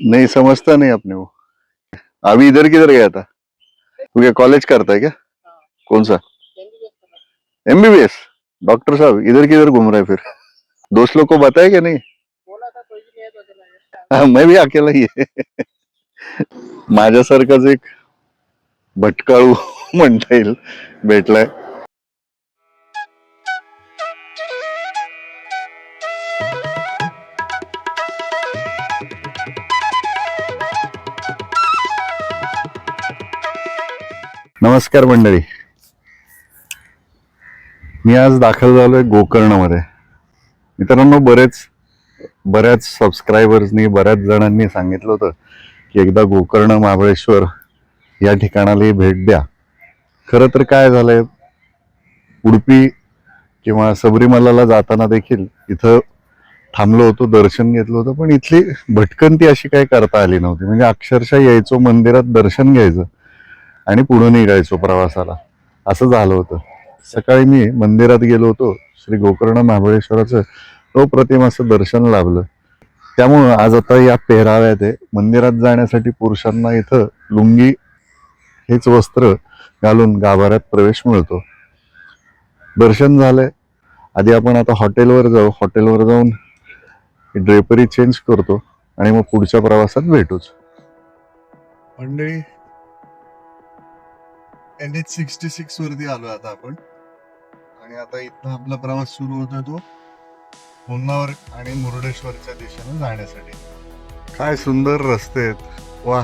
नहीं समझता नहीं अपने को। अभी इधर किधर गया था तू? क्या कॉलेज करता है क्या? कौन सा? एमबीबीएस? डॉक्टर साहब इधर किधर घूम रहे फिर? दोस्त लोग को बताया क्या नहीं? हाँ, मैं भी अकेला ही आहे. माझ्यासारखाच एक भटकाळू म्हणता येईल भेटलाय. नमस्कार मंडळी, मी आज दाखल झालोय गोकर्णमध्ये. मित्रांनो, बऱ्याच सबस्क्रायबर्सनी, बऱ्याच जणांनी सांगितलं होतं की एकदा गोकर्ण महाबळेश्वर या ठिकाणाला भेट द्या. खरं तर काय झालंय, उडुपी किंवा सबरीमलाला जाताना देखील इथं थांबलो होतो, दर्शन घेतलं होतं, पण इथली भटकंती अशी काही करता आली नव्हती. म्हणजे अक्षरशः यायचो, मंदिरात दर्शन घ्यायचं आणि पुढे निघायचो प्रवासाला, असं झालं होतं. सकाळी मी मंदिरात गेलो होतो, श्री गोकर्ण महाबळेश्वराचं अप्रतिम असं दर्शन लाभलं. त्यामुळं आज आता या पेहराव्यात आहे. मंदिरात जाण्यासाठी पुरुषांना इथं लुंगी हेच वस्त्र घालून गाभाऱ्यात प्रवेश मिळतो. दर्शन झालंय. आधी आपण आता हॉटेलवर जाऊ. हॉटेलवर जाऊन ड्रेपरी चेंज करतो आणि मग पुढच्या प्रवासात भेटूच. मंडळी, NH66 वरती आलो आता आपण, आणि आता इथं आपला प्रवास सुरू होतोय तो होन्नावर आणि मुरुडेश्वरच्या दिशेने जाण्यासाठी. काय सुंदर रस्ते आहेत, वा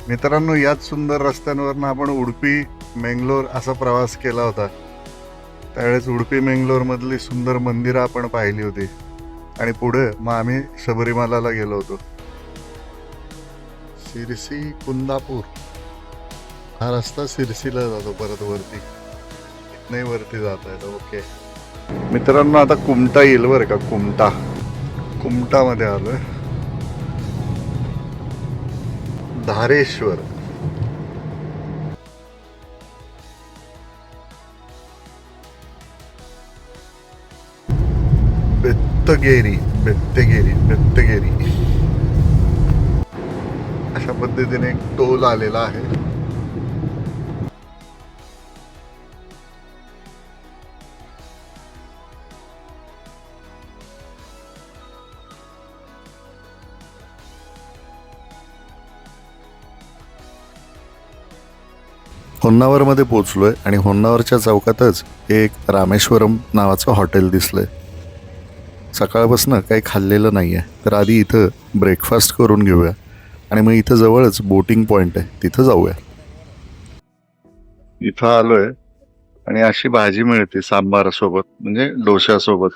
मित्रांनो. याच सुंदर रस्त्यांवरनं आपण उडुपी मेंगलोर असा प्रवास केला होता. त्यावेळेस उडुपी मेंगलोर मधली सुंदर मंदिरं आपण पाहिली होती, आणि पुढे मग आम्ही सबरीमालाला गेलो होतो. शिरसी कुंदापूर हा रस्ता शिरसीला जातो परत वरती, इथनही वरती जाता येतं. ओके मित्रांनो, आता कुमटा येईल बरं का. कुमटा मध्ये आलोय. धारेश्वर, बेत्तगेरी अशा पद्धतीने एक टोल आलेला आहे. होन्नावर मध्ये पोहोचलोय आणि होन्नावरच्या चौकातच एक रामेश्वरम नावाचं हॉटेल दिसलंय. सकाळपासून काही खाल्लेलं नाहीये, तर आधी इथं ब्रेकफास्ट करून घेऊया आणि मग इथं जवळच बोटिंग पॉइंट आहे, तिथं जाऊया. इथं आलोय आणि अशी भाजी मिळते सांबार सोबत, म्हणजे डोश्यासोबत.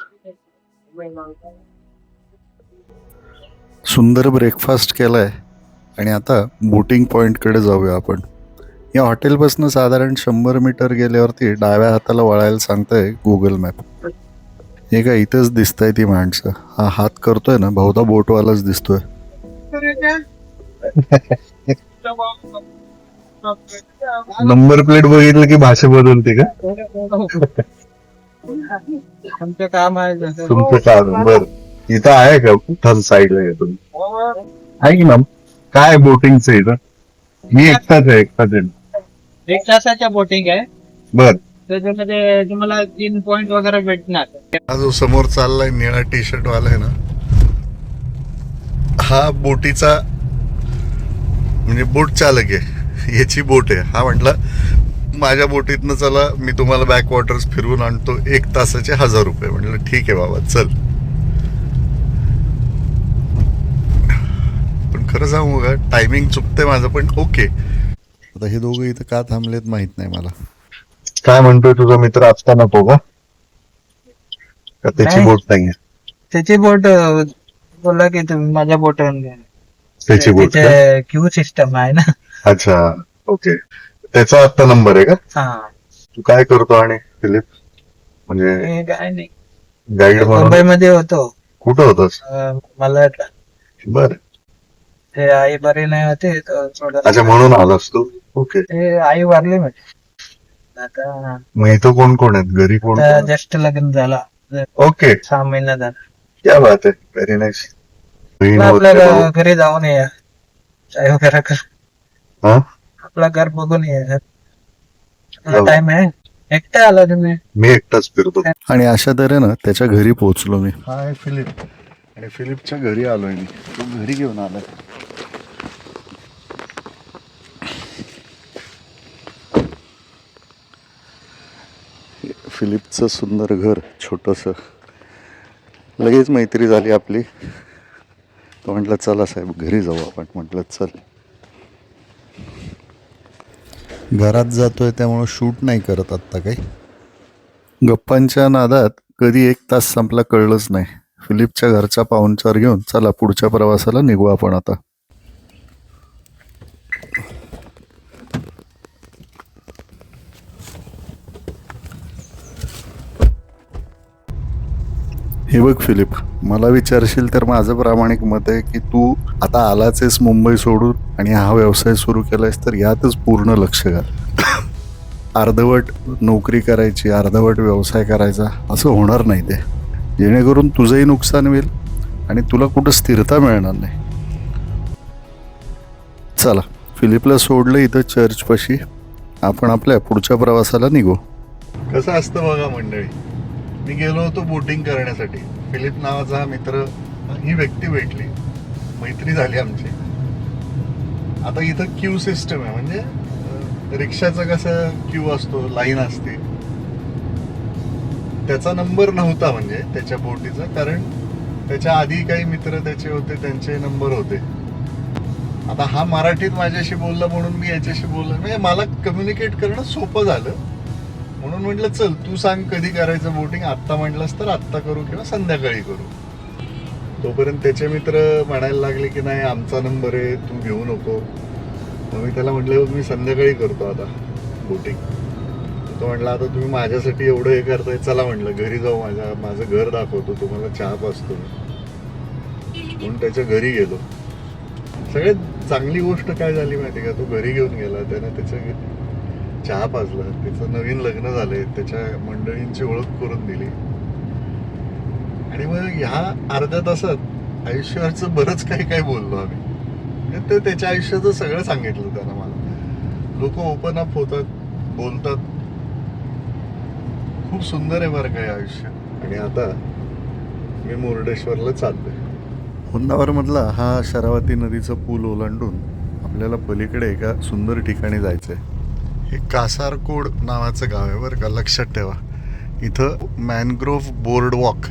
सुंदर ब्रेकफास्ट केलाय आणि आता बोटिंग पॉइंट कडे जाऊया आपण. या हॉटेलपासून साधारण 100 मीटर गेल्यावरती डाव्या हाताला वळायला सांगताय गुगल मॅप. हे काय इथंच दिसताय ती माणसं. हा हात करतोय ना, बहुधा बोटवालाच दिसतोय. नंबर प्लेट बघितलं की भाषा बदलते का? तुमचं काम आहे. तुमचं काम बर. इथं आहे का साईडला येतो आहे की ना? काय बोटिंगचं इथं? मी एकटाच आहे. 1 तासाच्या बोटिंग आहे. बर. त्याच्यामध्ये तुम्हाला 3 पॉइंट वगैरे भेटणार. हा जो समोर चाललाय निळा टी शर्ट वाला आहे ना, हा बोटीचा म्हणजे बोट चालक आहे. याची बोट आहे. हा म्हटला माझ्या बोटीतनं चला, मी तुम्हाला बॅकवॉटर्स फिरवून आणतो, 1 तासाचे 1000 रुपये. म्हटलं ठीक आहे बाबा, चल. पण खरं सांगू का, टायमिंग चुकते माझं, पण ओके. आता हे दोघं इथं का थांबलेत माहित नाही मला. काय म्हणतोय तुझा मित्र? आत्ता नको का? त्याची बोट नाहीये. त्याची बोट बोलला की तुम्ही माझ्या बोटवर घ्या. त्याची बोट क्यू सिस्टम आहे ना. अच्छा, ओके. त्याचा आत्ता नंबर आहे का? हा. तू काय करतो आणि फिलिप? म्हणजे काय नाही, गाईड म्हणून. मुंबईमध्ये होतो. कुठं होतस? मला बर. ते आई बरी नाही होते, थोडं. अच्छा, म्हणून आलास तू. ओके. ते आई वारली म्हणजे आता. मग इथं कोण कोण आहेत? घरी कोण? जस्ट लग्न झाला. ओके. 6 महिना झाला. क्या बात आहे, व्हेरी नाईस. आपल्याला घरी जाऊन या, चाय वगैरे कर, हा, आपलं घर बघून या. जाऊ. टाइम आहे, एकटा आला तुम्ही. मी एकटाच फिरतो. आणि अशा तऱ्हेनं त्याच्या घरी पोहोचलो मी. हा आहे फिलिप, आणि फिलिपच्या घरी आलोय मी. तो घरी घेऊन आलाय. फिलिपचं सुंदर घर, छोटंसं. लगेच मैत्री झाली आपली. तो म्हटलं चला साहेब घरी जाऊ आपण. म्हटलं चल. घरात जातोय त्यामुळं शूट नाही करत आत्ता काही. गप्पांच्या नादात कधी 1 तास संपला कळलंच नाही. फिलिपच्या घरचा पाहुणचार घेऊन चला पुढच्या प्रवासाला निघू आपण आता. हे बघ फिलिप, मला विचारशील तर माझं प्रामाणिक मत आहे की तू आता आलाच आहेस मुंबई सोडून आणि हा व्यवसाय सुरू केलायस तर यातच पूर्ण लक्ष घाल. अर्धवट नोकरी करायची, अर्धवट व्यवसाय करायचा असं होणार नाही ते. जेणेकरून तुझंही नुकसान होईल आणि तुला कुठं स्थिरता मिळणार नाही. चला, फिलिपला सोडलं इथं चर्चपाशी. आपण आपल्या पुढच्या प्रवासाला निघू. कसं असतं बघा मंडळी, मी गेलो होतो बोटिंग करण्यासाठी. फिलिप नावाचा हा मित्र, ही व्यक्ती भेटली, मैत्री झाली आमची. आता इथं क्यू सिस्टम आहे, म्हणजे रिक्षाचं कसं क्यू असतो, लाईन असते. त्याचा नंबर नव्हता म्हणजे त्याच्या बोटीचा, कारण त्याच्या आधी काही मित्र त्याचे होते, त्यांचे नंबर होते. आता हा मराठीत माझ्याशी बोलला म्हणून मी याच्याशी बोललो, म्हणजे मला कम्युनिकेट करणं सोपं झालं. म्हणून म्हटलं चल तू सांग कधी करायचं बोटिंग. आत्ता म्हटलंस तर आत्ता करू किंवा संध्याकाळी करू. तोपर्यंत त्याचे मित्र म्हणायला लागले की नाही आमचा नंबर आहे, तू घेऊ नको. मग मी त्याला म्हटलं मी संध्याकाळी करतो आता बोटिंग. तो म्हटला आता तुम्ही माझ्यासाठी एवढं हे करताय, चला म्हटलं घरी जाऊ, माझं घर दाखवतो तुम्हाला, चहा पाजतो. म्हणून त्याच्या घरी गेलो. सगळ्यात चांगली गोष्ट काय झाली माहिती का, तो घरी घेऊन गेला, त्यानं त्याच्या चहा पाजला, त्याचं नवीन लग्न झालंय, त्याच्या मंडळींची ओळख करून दिली. आणि मग ह्या अर्ध्या तासात आयुष्यावरचं बरंच काही काय बोललो आम्ही. ते त्याच्या आयुष्याचं सगळं सांगितलं त्यानं मला. लोक ओपन अप होतात, बोलतात. खूप सुंदर आहे बरं काय आयुष्य. आणि आता मी मुर्डेश्वरला चाललोय. होन्नावर मधला हा शरावती नदीचा पूल ओलांडून आपल्याला पलीकडे एका सुंदर ठिकाणी जायचंय. हे कासारकोड नावाचं गाव आहे बरं का, लक्षात ठेवा. इथं मॅनग्रोव्ह बोर्ड वॉक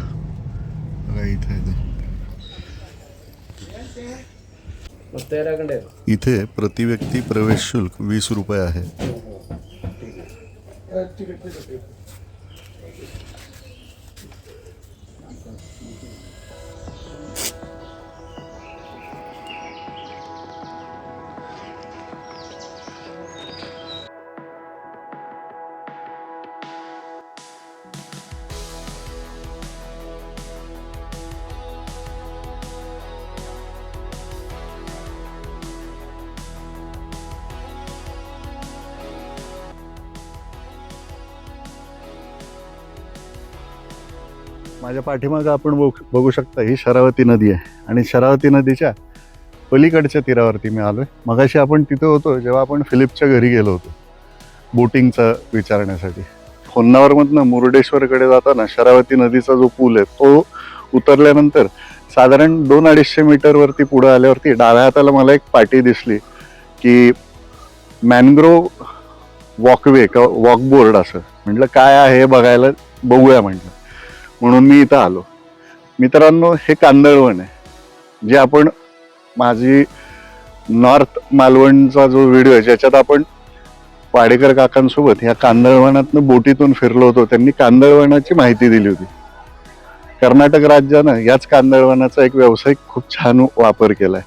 इथे प्रति व्यक्ती प्रवेश शुल्क 20 रुपये आहे. माझ्या पाठीमागं आपण बघू शकता ही शरावती नदी आहे. आणि शरावती नदीच्या पलीकडच्या तीरावरती मी आलोय. मगाशी आपण तिथे होतो जेव्हा आपण फिलिपच्या घरी गेलो होतो बोटिंगचं विचारण्यासाठी. होन्नावरमधनं मुर्डेश्वरकडे जाताना शरावती नदीचा जो पूल आहे तो उतरल्यानंतर साधारण 200-250 मीटरवरती पुढे आल्यावरती डाव्या हाताला मला एक पाटी दिसली की मॅनग्रोव्ह वॉकवे का वॉकबोर्ड असं. म्हटलं काय आहे हे बघायला बघूया म्हटलं, म्हणून मी इथं आलो. मित्रांनो, हे कांदळवन आहे जे आपण माझी नॉर्थ मालवणचा जो व्हिडिओ आहे ज्याच्यात आपण वाडेकर काकांसोबत या कांदळवनातनं बोटीतून फिरलो होतो, त्यांनी कांदळवनाची माहिती दिली होती. कर्नाटक राज्यानं याच कांदळवनाचा एक व्यावसायिक खूप छान वापर केलाय.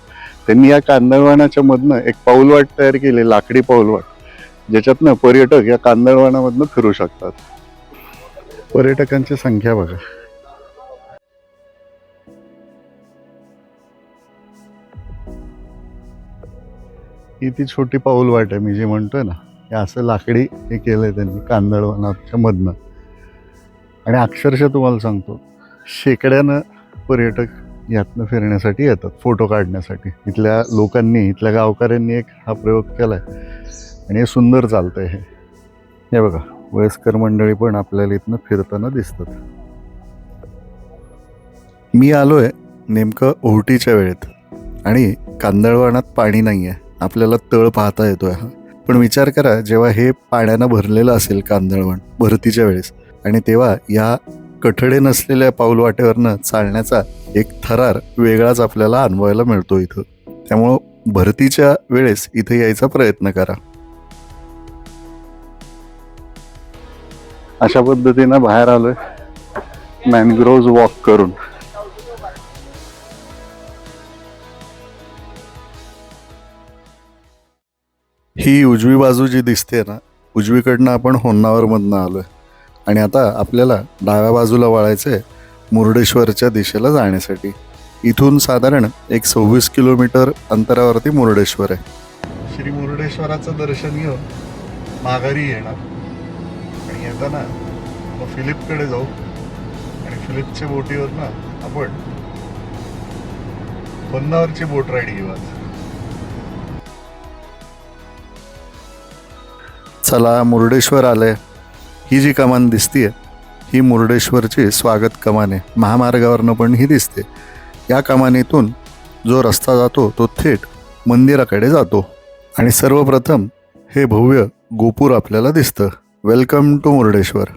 त्यांनी या कांदळवनाच्या मधनं एक पाऊलवाट तयार केली, लाकडी पाऊलवाट, ज्याच्यातनं पर्यटक या कांदळवनामधनं फिरू शकतात. पर्यटकांची संख्या बघा. ही ती छोटी पाऊलवाट आहे मी जे म्हणतोय ना, हे असं लाकडी हे केलंय त्यांनी कांदळवनाच्या मधनं. आणि अक्षरशः तुम्हाला सांगतो शेकड्यानं पर्यटक यातनं फिरण्यासाठी येतात, फोटो काढण्यासाठी. इथल्या लोकांनी, इथल्या गावकऱ्यांनी एक हा प्रयोग केला आहे आणि हे सुंदर चालतंय. हे बघा, वयस्कर मंडळी पण आपल्याला इथनं फिरताना दिसतात. मी आलोय नेमकं ओहोटीच्या वेळेत आणि कांदळवनात पाणी नाही आहे. आपल्याला तळ पाहता येतोय हा. पण विचार करा, जेव्हा हे पाण्यानं भरलेलं असेल कांदळवन भरतीच्या वेळेस, आणि तेव्हा या कठडे नसलेल्या पाऊलवाटेवरनं चालण्याचा एक थरार वेगळाच आपल्याला अनुभवायला मिळतो इथं. त्यामुळं भरतीच्या वेळेस इथे यायचा प्रयत्न करा. अशा पद्धतीनं बाहेर आलोय मॅनग्रोव्ह वॉक करून. ही उजवी बाजू जी दिसते ना, उजवीकडनं आपण होन्नावरमधनं आलोय आणि आता आपल्याला डाव्या बाजूला वळायचं आहे मुर्डेश्वरच्या दिशेला जाण्यासाठी. इथून साधारण एक 26 किलोमीटर अंतरावरती मुर्डेश्वर आहे. श्री मुर्डेश्वराचं दर्शन घेऊन माघारी येणार आणि येताना मग फिलिपकडे जाऊ आणि फिलिपच्या बोटीवरनं आपण होन्नावरची बोट राईड घेऊ. चला, मुर्डेश्वर आलंय. ही जी कमान दिसतीये ही मुर्डेश्वरची स्वागत कमान आहे. महामार्गावरनं पण ही दिसते. या कमानीतून जो रस्ता जातो तो थेट मंदिराकडे जातो आणि सर्वप्रथम हे भव्य गोपूर आपल्याला दिसतं. Welcome to Murdeshwar.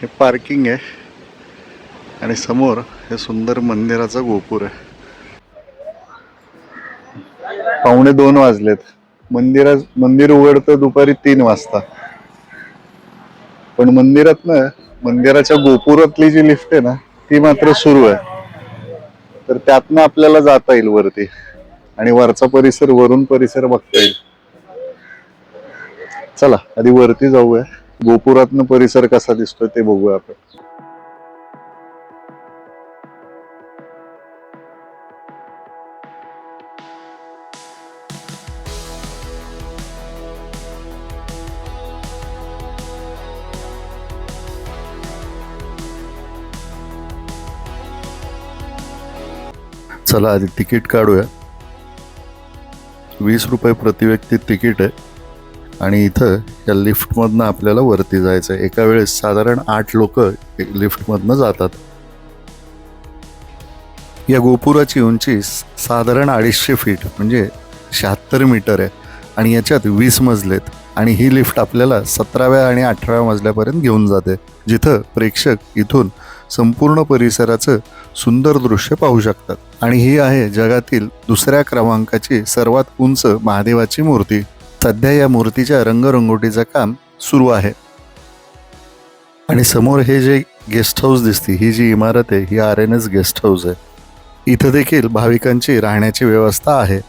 हे पार्किंग आहे आणि समोर हे सुंदर मंदिराचं गोपूर आहे. 1:45 वाजलेत. मंदिर उघडतं दुपारी 3 वाजता. पण मंदिराच्या गोपुरातली जी लिफ्ट आहे ना, ती मात्र सुरू आहे. तर त्यातनं आपल्याला जाता येईल वरती आणि वरचा परिसर, वरून परिसर बघता येईल. चला आधी वरती जाऊया, गोपुरातनं परिसर कसा दिसतोय ते बघूया आपण. चला आधी तिकीट काढूया. 20 रुपये प्रति व्यक्ती तिकीट आहे आणि इथं या लिफ्टमधनं आपल्याला वरती जायचं आहे. एका वेळेस साधारण 8 लोक लिफ्टमधनं जातात. या गोपुराची उंची साधारण 250 फीट म्हणजे 76 मीटर आहे आणि याच्यात 20 मजलेत आणि ही लिफ्ट आपल्याला 17व्या आणि 18व्या मजल्यापर्यंत घेऊन जाते, जिथं प्रेक्षक इथून संपूर्ण परिसराचं सुंदर दृश्य पाहू शकतात. आणि ही आहे जगातील 2ऱ्या क्रमांकाची सर्वात उंच महादेवाची मूर्ती. सध्या या मूर्तीच्या रंगरंगोटीचं काम सुरू आहे. आणि समोर हे जे गेस्ट हाऊस दिसते, ही जी इमारत आहे ही RNS गेस्ट हाऊस आहे. इथं देखील भाविकांची राहण्याची व्यवस्था आहे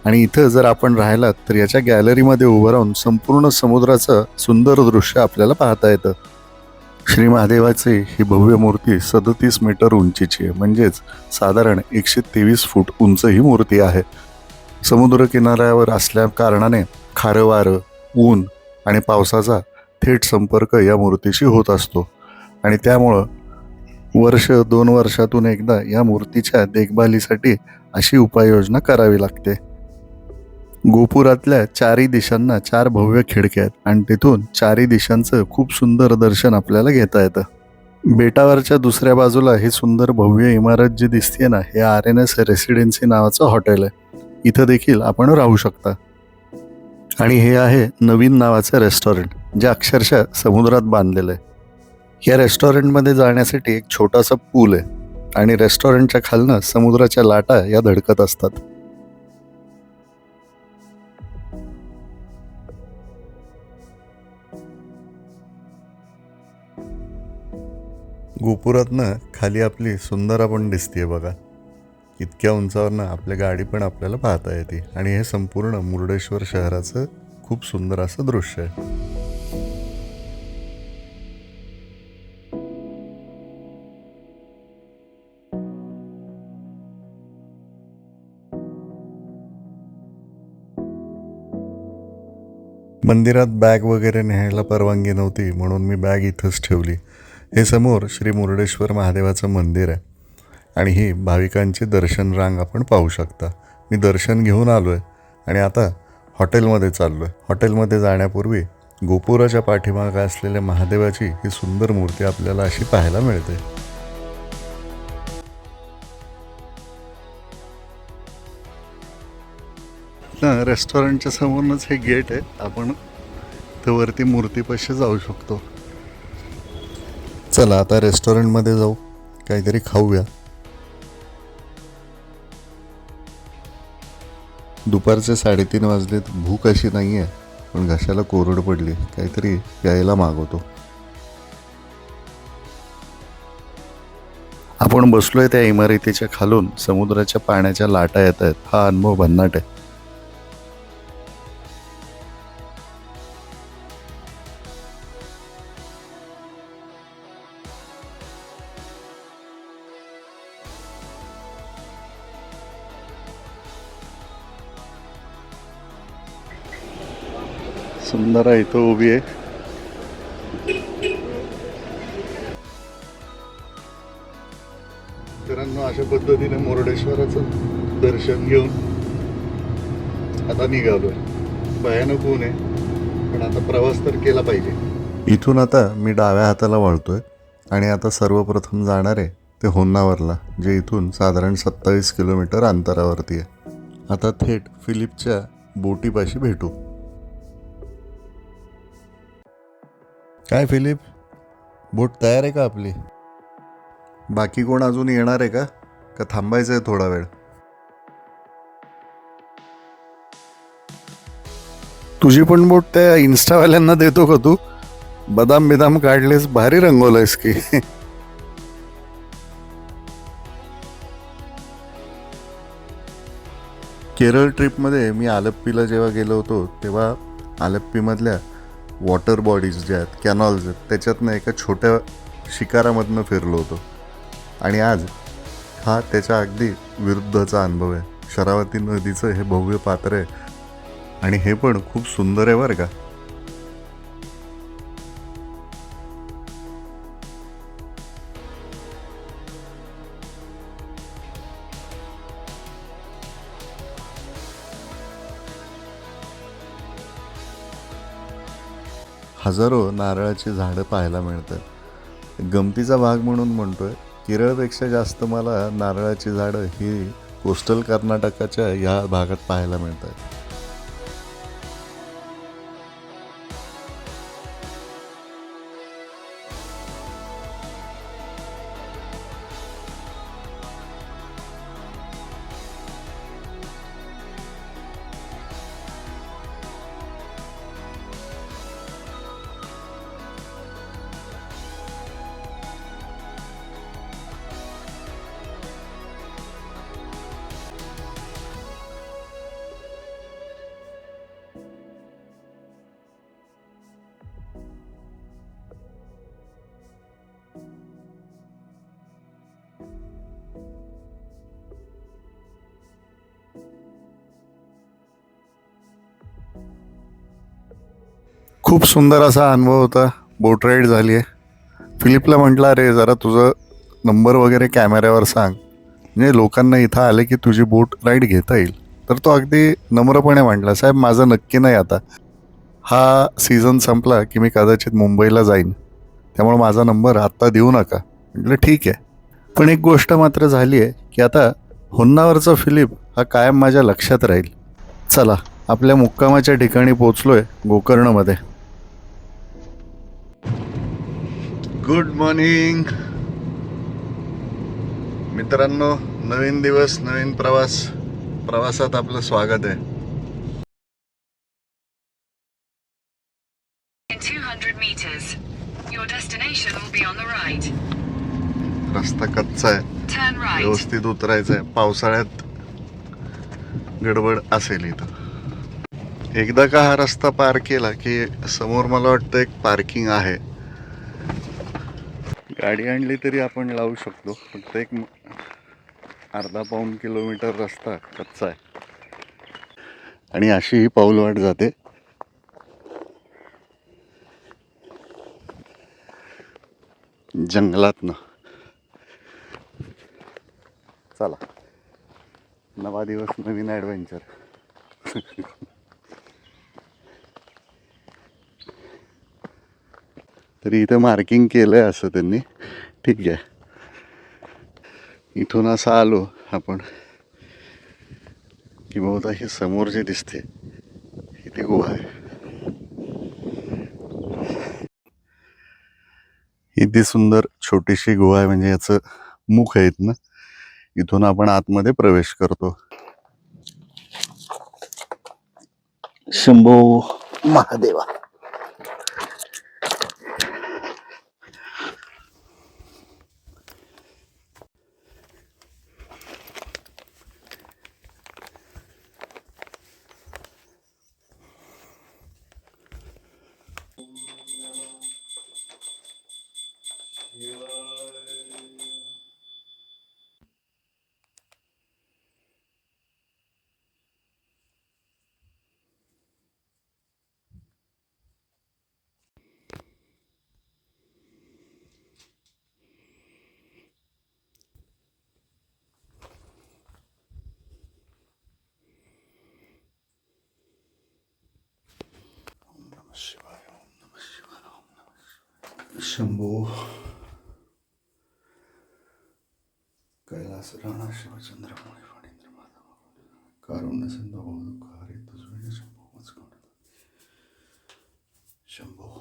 आणि इथं जर आपण राहिलात तर याच्या गॅलरीमध्ये उभं राहून संपूर्ण समुद्राचं सुंदर दृश्य आपल्याला पाहता येतं. श्री महादेवाची ही भव्य मूर्ती 37 मीटर उंचीची आहे, म्हणजेच साधारण 123 फूट उंच ही मूर्ती आहे. समुद्र किनाऱ्यावर असल्या कारणाने खारं वारं, ऊन आणि पावसाचा थेट संपर्क या मूर्तीशी होत असतो आणि त्यामुळं 1-2 वर्षातून एकदा या मूर्तीच्या देखभालीसाठी अशी उपाययोजना करावी लागते. गोपुरातल्या 4ही दिशांना 4 भव्य खिडक्या आहेत आणि तिथून 4ही दिशांचं खूप सुंदर दर्शन आपल्याला घेता येतं. बेटावरच्या दुसऱ्या बाजूला ही सुंदर भव्य इमारत जी दिसते ना, हे RNS रेसिडेन्सी नावाचं हॉटेल आहे. इथं देखील आपण राहू शकता. आणि हे आहे नवीन नावाचं रेस्टॉरंट, जे अक्षरशः समुद्रात बांधलेलं आहे. या रेस्टॉरंटमध्ये जाण्यासाठी एक छोटासा पूल आहे आणि रेस्टॉरंटच्या खालनं समुद्राच्या लाटा या धडकत असतात. गोपुरातनं खाली आपली सुंदर आपण दिसतीये बघा. इतक्या उंचावरनं आपल्या गाडी पण आपल्याला पाहता येते आणि हे संपूर्ण मुर्डेश्वर शहराचं खूप सुंदर असं दृश्य आहे. मंदिरात बॅग वगैरे न्यायला परवानगी नव्हती म्हणून मी बॅग इथंच ठेवली. हे समोर श्री मुर्डेश्वर महादेवाचं मंदिर आहे आणि ही भाविकांची दर्शन रांग आपण पाहू शकता. मी दर्शन घेऊन आलो आहे आणि आता हॉटेलमध्ये चाललो आहे. हॉटेलमध्ये जाण्यापूर्वी गोपुराच्या पाठीमागे असलेल्या महादेवाची ही सुंदर मूर्ती आपल्याला अशी पाहायला मिळते. रेस्टॉरंटच्या समोरच हे गेट आहे. आपण तर वरती मूर्तीपाशी जाऊ शकतो. चला आता रेस्टॉरंटमध्ये जाऊ, काहीतरी खाऊया. दुपारचे 3:30 वाजलेत. भूक अशी नाही आहे, पण घशाला कोरड पडली. काहीतरी प्यायला मागवतो. आपण बसलोय त्या इमारतीच्या खालून समुद्राच्या पाण्याच्या लाटा येत आहेत. हा अनुभव भन्नाट आहे. सुंदर आहे, इथं उभी आहे. मित्रांनो, अशा पद्धतीने मुर्डेश्वराचं दर्शन घेऊन आता निघालोय. भयानक ऊन आहे, पण आता प्रवास तर केला पाहिजे. इथून आता मी डाव्या हाताला वळतोय आणि आता सर्वप्रथम जाणार आहे ते होन्नावरला, जे इथून साधारण 27 किलोमीटर अंतरावरती आहे. आता थेट फिलिपच्या बोटीपाशी भेटू. काय फिलिप, बोट तयार आहे का आपली? बाकी कोण अजून येणार आहे का थांबायचं आहे थोडा वेळ? तुझी पण बोट त्या इन्स्टावाल्यांना देतो का तू? बदाम बिदाम काढलेस, भारी रंगवलंयस की. केरळ ट्रिपमध्ये मी आलप्पीला जेव्हा गेलो होतो तेव्हा आलप्पीमधल्या वॉटर बॉडीज ज्या आहेत, कॅनॉल्स आहेत, त्याच्यातनं एका छोट्या शिकारामधनं फिरलो होतो. आणि आज हा त्याच्या अगदी विरुद्धचा अनुभव आहे. शरावती नदीचं हे भव्य पात्र आहे आणि हे पण खूप सुंदर आहे बरं का. हजारो नारळाची झाडं पाहायला मिळतात. गमतीचा भाग म्हणून म्हणतोय, केरळपेक्षा जास्त मला नारळाची झाडं ही कोस्टल कर्नाटकाच्या ह्या भागात पाहायला मिळतात. खूप सुंदर असा अनुभव होता. बोट राईड झाली आहे. फिलिपला म्हटलं, अरे जरा तुझं नंबर वगैरे कॅमेऱ्यावर सांग, म्हणजे लोकांना इथं आले की तुझी बोट राईड घेता येईल. तर तो अगदी नम्रपणे म्हटला, साहेब माझं नक्की नाही, आता हा सीझन संपला की मी कदाचित मुंबईला जाईन, त्यामुळे माझा नंबर आत्ता देऊ नका. म्हटलं ठीक आहे. पण एक गोष्ट मात्र झाली आहे की आता होन्नावरचा फिलिप हा कायम माझ्या लक्षात राहील. चला आपल्या मुक्कामाच्या ठिकाणी पोचलोय, गोकर्णमध्ये. गुड मॉर्निंग मित्रांनो. नवीन दिवस, नवीन प्रवास. प्रवासात आपलं स्वागत आहे. In 200 meters, your destination will be on the right. रस्ता कच्चा आहे, Turn right. व्यवस्थित उतरायचं आहे. पावसाळ्यात गडबड असेल इथं. एकदा का हा रस्ता पार केला की समोर मला वाटतं एक पार्किंग आहे. गाडी आणली तरी आपण लावू शकतो. फक्त एक अर्धा-पाऊण किलोमीटर रस्ता कच्चा आहे आणि अशी ही पाऊलवाट जाते. जंगलातनं चला, नवा दिवस नवीन ॲडव्हेंचर. तरी इथं मार्किंग केलंय असं त्यांनी. ठीक आहे, इथून असं आलो आपण की बहुधा हे समोर जे दिसते इथे गुहा आहे. इथे सुंदर छोटीशी गुहा आहे, म्हणजे याचं मुख आहेत ना. इथून आपण आतमध्ये प्रवेश करतो. शंभो महादेवा. शंभो कैलास राणा शिवचंद्र मुळे फणींद्र माधव कारुण्य सिंधू दुःखारी तुझे शंभो मचकोण शंभो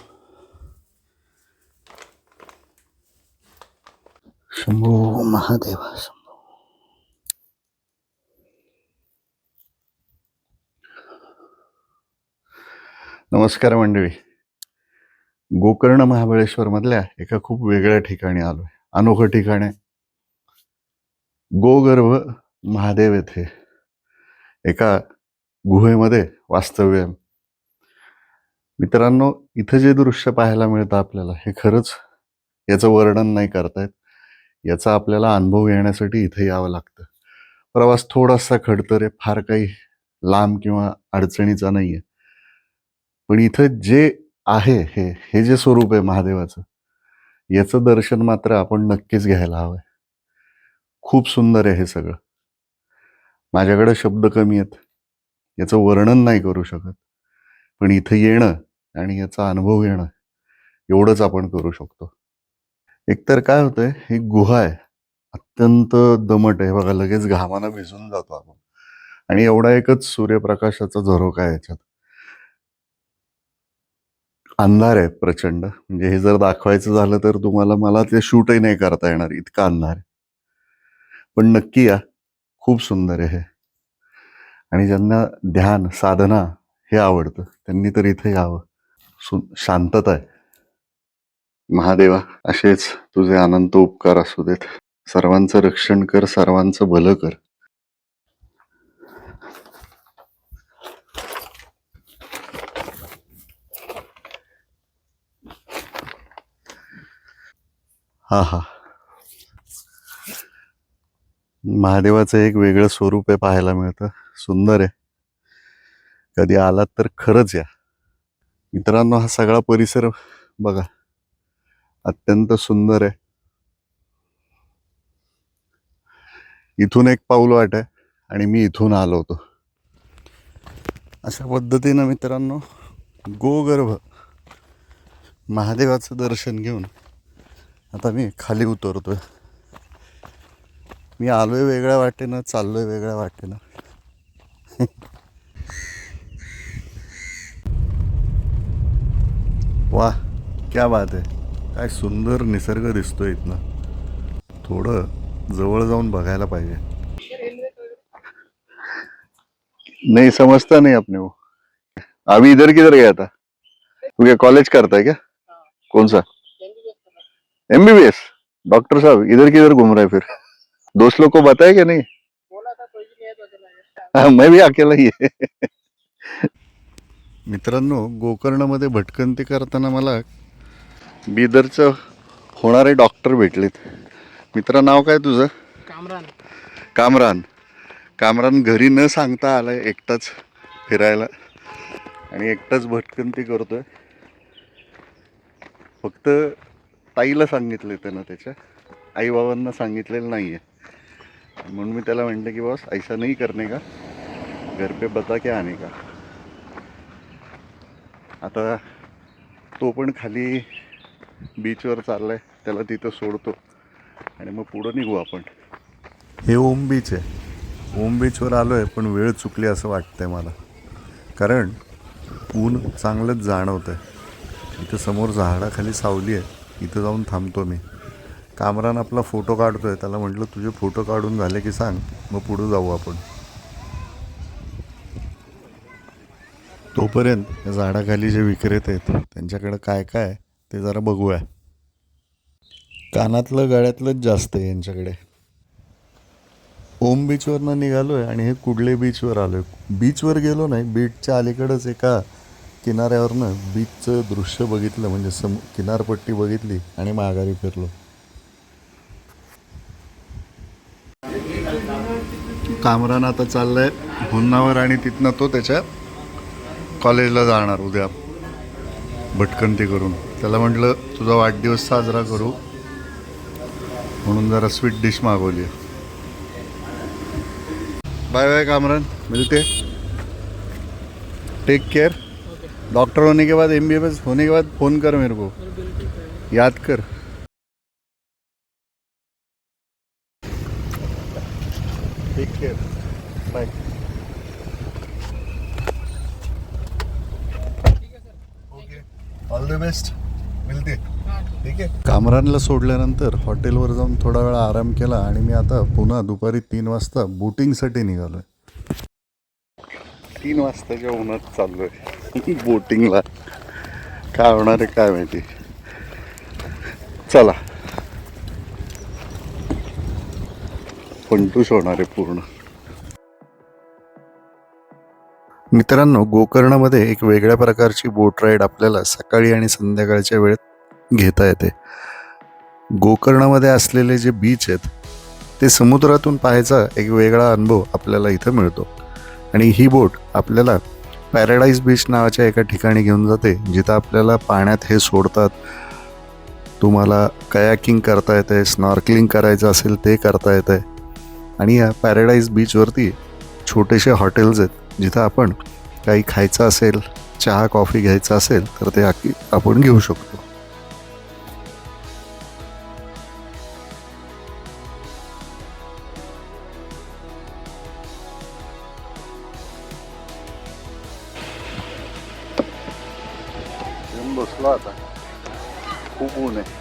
शंभो महादेवा. शंभो. नमस्कार मंडळी. गोकर्ण महाबळेश्वर मधल्या एका खूप वेगळ्या ठिकाणी आलोय. अनोखं ठिकाण आहे. गोगर्भ महादेव येथे एका गुहेमध्ये वास्तव्य आहे. मित्रांनो, इथं जे दृश्य पाहायला मिळतं आपल्याला, हे खरंच याचं वर्णन नाही करतायत. याचा आपल्याला अनुभव घेण्यासाठी इथे यावं लागतं. प्रवास थोडासा खडतर आहे, फार काही लांब किंवा अडचणीचा नाहीये. पण इथं जे आहे हे जे स्वरूप आहे महादेवाचं, याचं दर्शन मात्र आपण नक्कीच घ्यायला हवंय. खूप सुंदर आहे हे सगळं. माझ्याकडे शब्द कमी आहेत, याचं वर्णन नाही करू शकत. पण इथं येणं आणि याचा अनुभव घेणं एवढंच आपण करू शकतो. एकतर काय होतंय, ही गुहा आहे, अत्यंत दमट आहे. बघा, लगेच घामानं भिजून जातो आपण. आणि एवढा एकच सूर्यप्रकाशाचा झरोका आहे याच्यात. अंधार आहे प्रचंड. म्हणजे हे जर दाखवायचं झालं तर तुम्हाला, मला ते शूटही नाही करता येणार, इतका अंधार आहे. पण नक्की या, खूप सुंदर आहे हे. आणि ज्यांना ध्यान साधना हे आवडतं त्यांनी तर इथे यावं. शांतता आहे. महादेवा, असेच तुझे अनंत उपकार असू देत. सर्वांचं रक्षण कर, सर्वांचं भलं कर. हा हा, महादेवाचं एक वेगळं स्वरूप आहे, पाहायला मिळतं. सुंदर आहे. कधी आलात तर खरंच या. मित्रांनो, हा सगळा परिसर बघा, अत्यंत सुंदर आहे. इथून एक पाऊल वाट आहे आणि मी इथून आलो होतो. अशा पद्धतीनं मित्रांनो, गोगर्भ महादेवाचं दर्शन घेऊन आता मी खाली उतरतोय. मी आलोय वेगळ्या वाटेनं, चाललोय वेगळ्या वाटेनं. वाह, क्या बात आहे. काय सुंदर निसर्ग दिसतोय इथनं. थोडं जवळ जाऊन बघायला पाहिजे. नहीं समझता नहीं अपने को. अभी इधर किधर गया था? तू क्या कॉलेज करता है क्या? कौन सा? एमबीबीएस. डॉक्टर साहब इधर किधर घूम रहे हैं फिर? दोस्त लोग को बताया क्या नहीं? हाँ, मैं भी अकेला ही है. मित्रांनो, गोकर्णमध्ये भटकंती करताना मला बिदरचं होणारे डॉक्टर भेटलेत. मित्रा, नाव काय तुझं? कामरान. कामरान. कामरान घरी न सांगता आलाय एकटाच फिरायला आणि एकटाच भटकंती करतोय. फक्त ताईला सांगितले त्यानं, त्याच्या आईबाबांना सांगितलेलं नाहीये. म्हणून मी त्याला म्हणलं की बॉस ऐसा नहीं करने का, घर पे बता के आने का. आता तो पण खाली बीचवर चाललाय, त्याला तिथं सोडतो आणि मग पुढं निघू आपण. हे ओम बीच आहे. ओम बीचवर आलो आहे पण वेळ चुकली असं वाटतंय मला, कारण ऊन चांगलंच जाणवतं आहे. इथं समोर झाडाखाली सावली आहे, इथं जाऊन थांबतो मी. कामरान आपला फोटो काढतो आहे, त्याला म्हटलं तुझे फोटो काढून झाले की सांग, मग पुढं जाऊ आपण. तोपर्यंत या झाडाखाली जे विक्रेते आहेत त्यांच्याकडं काय काय आहे ते जरा बघूया. कानातलं गळ्यातलंच जास्त आहे यांच्याकडे. ओम बीचवरनं निघालो आहे आणि हे कुडले बीचवर आलो आहे. बीचवर गेलो नाही, बीचच्या अलीकडंच एका किनाऱ्यावरनं बीचचं दृश्य बघितलं, म्हणजे किनारपट्टी बघितली आणि माघारी फिरलो. कामरान आता चाललाय हुन्नावर आणि तिथनं तो त्याच्या कॉलेजला जाणार उद्या भटकंती करून. त्याला म्हटलं तुझा वाढदिवस साजरा करू म्हणून जरा स्वीट डिश मागवली. बाय बाय कामरान, मिलते, टेक केयर. डॉक्टर होने के बाद MBBS होने के बाद फ़ोन कर मेरे को, याद कर. Take care, bye. Okay, all the best, मिलते. ठीक आहे. कामरानला सोडल्यानंतर हॉटेलवर जाऊन थोडा वेळ आराम केला आणि मी आता पुन्हा दुपारी 3 वाजता बोटिंगसाठी निघालो आहे. 3 वाजताच्या उन्हात चाललो आहे बोटिंगला. काय होणार आहे काय माहिती. चला, पंटूश होणार आहे पूर्ण. मित्रांनो, गोकर्णमध्ये एक वेगळ्या प्रकारची बोट राईड आपल्याला सकाळी आणि संध्याकाळच्या वेळेत घेता येते. गोकर्णमध्ये असलेले जे बीच आहेत ते समुद्रातून पाहायचा एक वेगळा अनुभव आपल्याला इथं मिळतो. आणि ही बोट आपल्याला पॅराडाईज बीच नावाच्या एका ठिकाणी घेऊन जाते, जिथं आपल्याला पाण्यात हे सोडतात. तुम्हाला कयाकिंग करता येतं आहे, स्नॉर्कलिंग करायचं असेल ते करता येतं आहे. आणि या पॅराडाईज बीचवरती छोटेसे हॉटेल्स आहेत, जिथं आपण काही खायचं असेल, चहा कॉफी घ्यायचं असेल तर ते आपण घेऊ शकतो. बसलो आता, खूप ऊन आहे.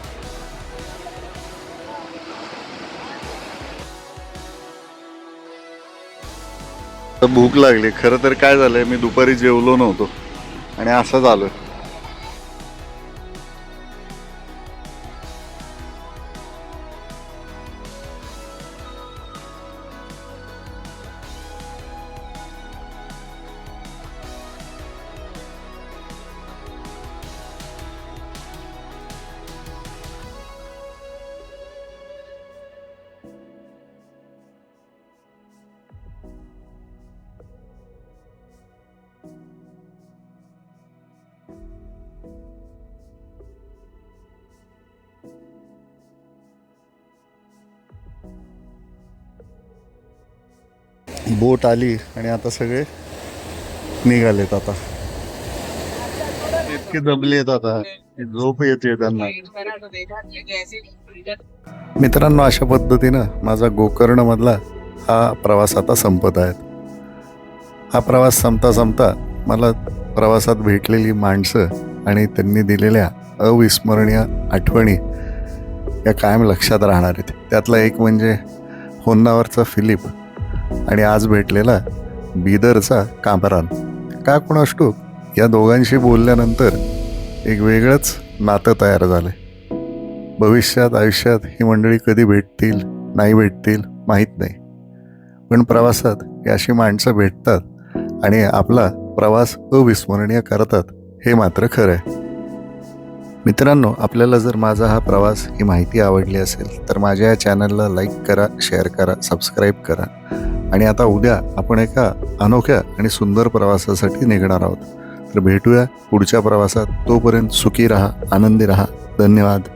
भूक लागली. खरं तर काय झालंय, मी दुपारी जेवलो नव्हतो आणि असंच आलोय. बोट आली आणि आता सगळे निघालेत. आता इतके दबले आहेत, आता झोप येते त्यांना. मित्रांनो, अशा पद्धतीनं माझा गोकर्ण मधला हा प्रवास आता संपत आहे. हा प्रवास संपता संपता मला प्रवासात भेटलेली माणसं आणि त्यांनी दिलेल्या अविस्मरणीय आठवणी या कायम लक्षात राहणार आहेत. त्यातला एक म्हणजे होन्नावरचा फिलिप आणि आज भेटलेला बिदरचा कामरान. का कोणास ठाऊक, या दोघांशी बोलल्यानंतर एक वेगळंच नातं तयार झालं. भविष्यात आयुष्यात ही मंडळी कधी भेटतील नाही भेटतील माहीत नाही, पण प्रवासात ही अशी माणसं भेटतात आणि आपला प्रवास अविस्मरणीय करतात, हे मात्र खरं आहे. मित्रांनो, आपल्याला जर माझा हा प्रवास ही माहिती आवडली असेल तर माझ्या या चॅनलला लाईक करा, शेअर करा, सबस्क्राईब करा. आणि आता उद्या आपण एका अनोख्या आणि सुंदर प्रवासासाठी निघणार आहोत. तर भेटूया पुढच्या प्रवासात. तोपर्यंत सुखी राहा, आनंदी राहा. धन्यवाद.